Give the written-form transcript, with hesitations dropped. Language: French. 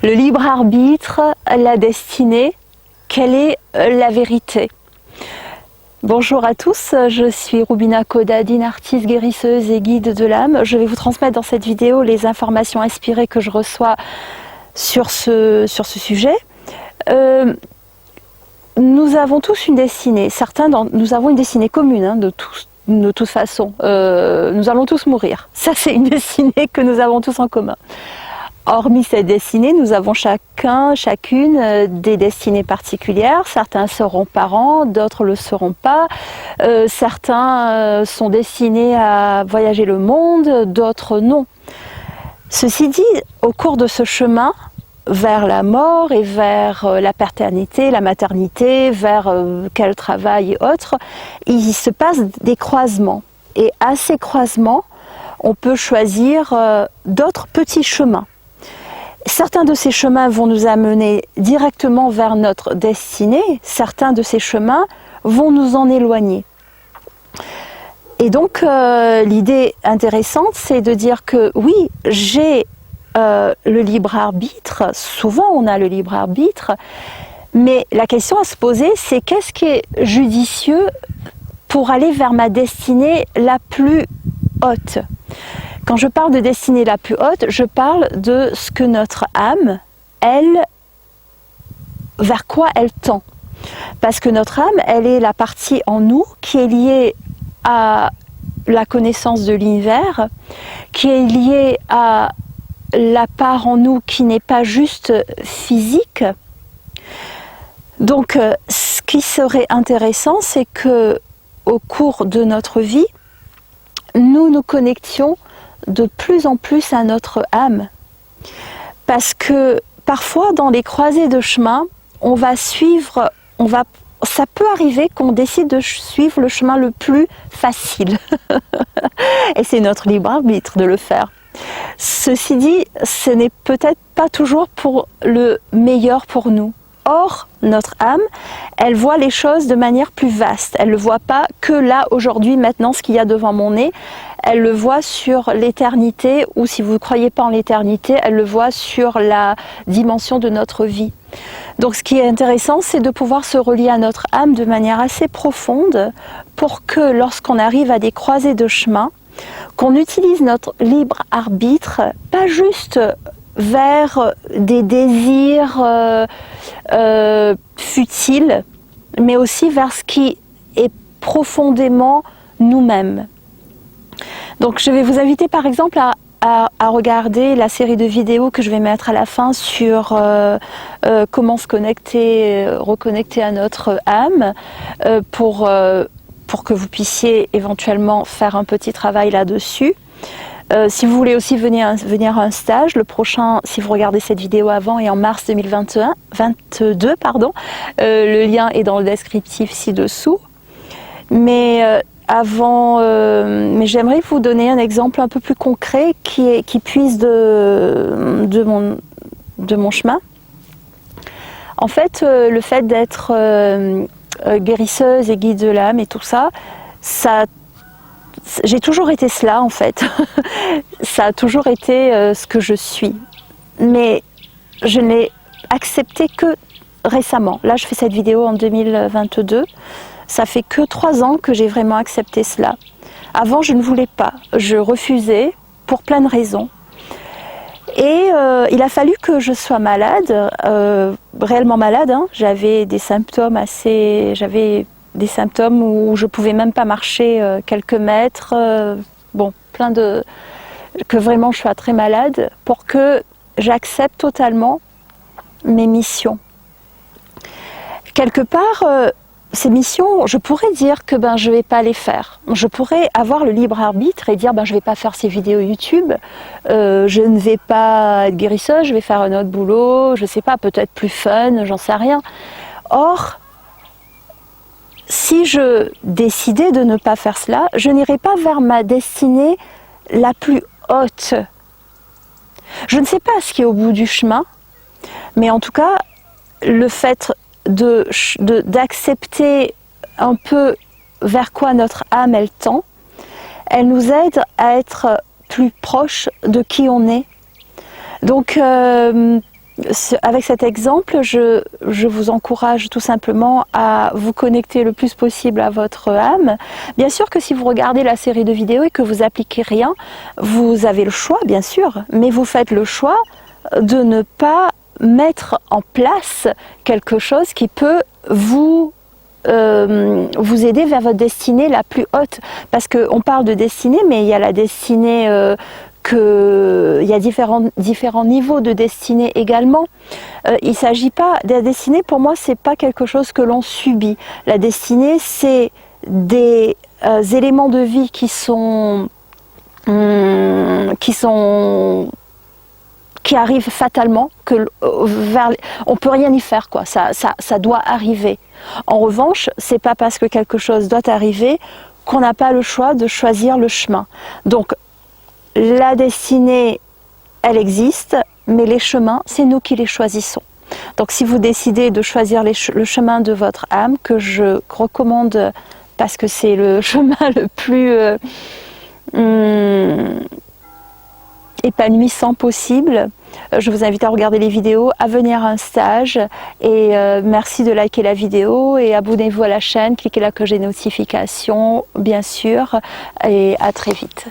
Le libre arbitre, la destinée, quelle est la vérité? Bonjour à tous, je suis Rubina Kodadine, artiste guérisseuse et guide de l'âme. Je vais vous transmettre dans cette vidéo les informations inspirées que je reçois sur ce sujet. Nous avons tous une destinée, nous avons une destinée commune de toute façon. Nous allons tous mourir, ça c'est une destinée que nous avons tous en commun. Hormis cette destinée, nous avons chacune des destinées particulières. Certains seront parents, d'autres ne le seront pas. Certains sont destinés à voyager le monde, d'autres non. Ceci dit, au cours de ce chemin vers la mort et vers la paternité, la maternité, vers quel travail et autres, il se passe des croisements. Et à ces croisements, on peut choisir d'autres petits chemins. Certains de ces chemins vont nous amener directement vers notre destinée, certains de ces chemins vont nous en éloigner. Et donc l'idée intéressante, c'est de dire que oui, j'ai le libre arbitre, souvent on a le libre arbitre, mais la question à se poser, c'est qu'est-ce qui est judicieux pour aller vers ma destinée la plus haute? Quand je parle de destinée la plus haute, je parle de ce que notre âme, vers quoi elle tend. Parce que notre âme, elle est la partie en nous qui est liée à la connaissance de l'univers, qui est liée à la part en nous qui n'est pas juste physique. Donc, ce qui serait intéressant, c'est que au cours de notre vie, nous nous connections de plus en plus à notre âme. Parce que parfois, dans les croisées de chemin, ça peut arriver qu'on décide de suivre le chemin le plus facile. Et c'est notre libre arbitre de le faire. Ceci dit, ce n'est peut-être pas toujours pour le meilleur pour nous. Or, notre âme, elle voit les choses de manière plus vaste. Elle ne le voit pas que là, aujourd'hui, maintenant, ce qu'il y a devant mon nez. Elle le voit sur l'éternité, ou si vous ne croyez pas en l'éternité, elle le voit sur la dimension de notre vie. Donc ce qui est intéressant, c'est de pouvoir se relier à notre âme de manière assez profonde pour que lorsqu'on arrive à des croisées de chemin, qu'on utilise notre libre arbitre, pas juste vers des désirs futiles, mais aussi vers ce qui est profondément nous-mêmes. Donc je vais vous inviter par exemple à regarder la série de vidéos que je vais mettre à la fin sur comment se reconnecter à notre âme pour que vous puissiez éventuellement faire un petit travail là-dessus. Si vous voulez aussi venir à un stage, le prochain, si vous regardez cette vidéo avant, est en mars 2022, le lien est dans le descriptif ci-dessous. Mais j'aimerais vous donner un exemple un peu plus concret qui puise de mon chemin. En fait, le fait d'être guérisseuse et guide de l'âme et tout ça, j'ai toujours été cela en fait. Ça a toujours été ce que je suis. Mais je n'ai accepté que récemment. Là, je fais cette vidéo en 2022. Ça fait que 3 ans que j'ai vraiment accepté cela. Avant, je ne voulais pas. Je refusais pour plein de raisons. Et il a fallu que je sois malade, réellement malade. J'avais des symptômes où je pouvais même pas marcher quelques mètres. Que vraiment je sois très malade pour que j'accepte totalement mes missions. Quelque part, ces missions, je pourrais dire que je ne vais pas les faire. Je pourrais avoir le libre arbitre et dire je ne vais pas faire ces vidéos YouTube, je ne vais pas être guérisseuse, je vais faire un autre boulot, je ne sais pas, peut-être plus fun, j'en sais rien. Or, si je décidais de ne pas faire cela, je n'irais pas vers ma destinée la plus haute. Je ne sais pas ce qui est au bout du chemin, mais en tout cas, le fait d'accepter un peu vers quoi notre âme elle tend, elle nous aide à être plus proche de qui on est. Donc avec cet exemple, je vous encourage tout simplement à vous connecter le plus possible à votre âme. Bien sûr que si vous regardez la série de vidéos et que vous appliquez rien, vous avez le choix, bien sûr, mais vous faites le choix de ne pas mettre en place quelque chose qui peut vous aider vers votre destinée la plus haute. Parce qu'on parle de destinée, mais il y a la destinée... il y a différents niveaux de destinée également. Il ne s'agit pas... La destinée, pour moi, c'est pas quelque chose que l'on subit. La destinée, c'est des éléments de vie qui arrivent fatalement, on peut rien y faire, quoi. Ça doit arriver. En revanche, c'est pas parce que quelque chose doit arriver qu'on n'a pas le choix de choisir le chemin. Donc, la destinée, elle existe, mais les chemins, c'est nous qui les choisissons. Donc si vous décidez de choisir le chemin de votre âme, que je recommande parce que c'est le chemin le plus épanouissant possible, je vous invite à regarder les vidéos, à venir à un stage et merci de liker la vidéo et abonnez-vous à la chaîne, cliquez la cloche des notifications bien sûr et à très vite.